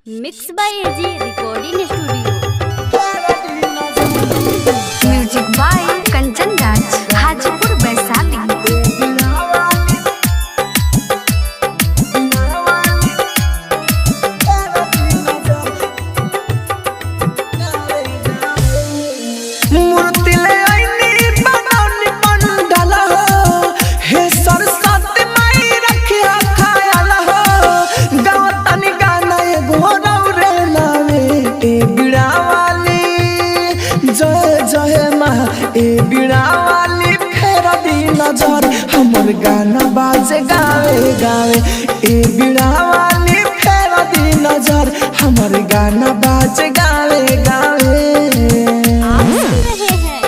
Mix by AG recording studio. Music by Kanchan Raj Hajipur Vaishali. ए बीड़ा वाली फेरा दी नजर हमर गाना बाजे गावे गावे। ए बीड़ा वाली फेरा दी नजर हमर गाना बाजे गावे गावे। आप सुन रहे हैं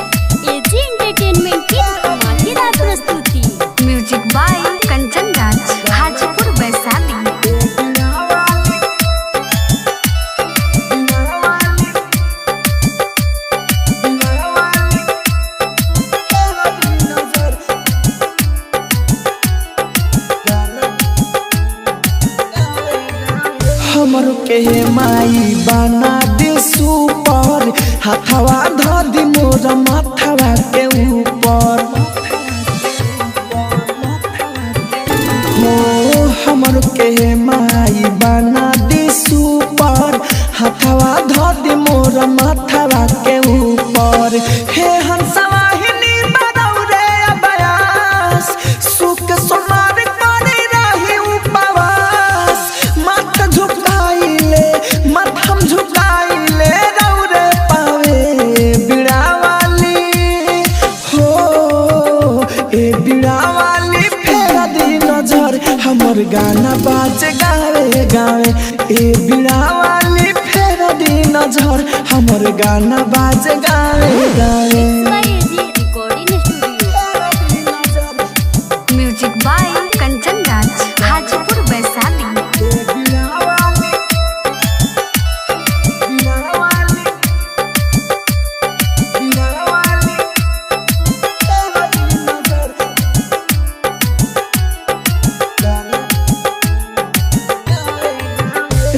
एजी एंटरटेनमेंट की धमाकेदार प्रस्तुति। Music by Kanchan Raj Hajipur Vaishali. हमर के माई बना दे सुपर हथवा ध दी मोर माथवा के ऊपर। हो हमर के माई बना दे सुपर हथवा ध दी मोर माथवा के ऊपर। हे हंसवाहिनी बदौरे अबयास सुख सोनार करे रही उपवास। माथा झुकाइले माथम झुकाइले रौरे पावे बीड़ा वाली। हो ए बीड़ा वाली फेरा दी नजर हमर गाना बाजे गावे गावे। ए बीड़ा वाली फेरा दी नजर हमर गाना बाजे गावे गावे। Mix by AG recording studio. Music by Kanchan Raj Hajipur Vaishali.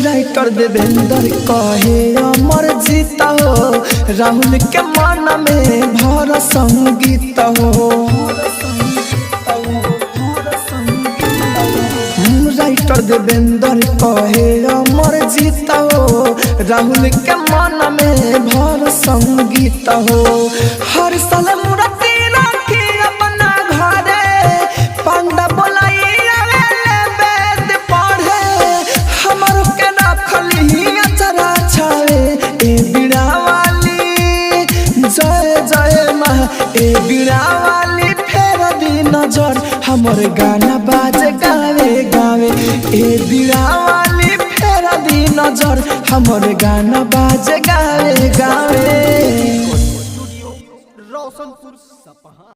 Writer Devendra कहे अमर जीत हो राहुल के मन में भर संगीत हो। राइटर देवेंद्र कहे अमर जीत हो राहुल के मन में भर संगीत हो। हर साल मूर्ति रखी अपना घरे पंडा बोलाई आवेले वेद पढ़े हमर के रखली अचरा छावे। ए बीड़ा वाली जय जय माँ ए बीड़ा वाली फेरा दी नजर हमर गाना बाजे गावे गावे। ए बीड़ा वाली फेरा दी नजर हमर गाना बाजे गावे गावे। रोशनपुर सपहा।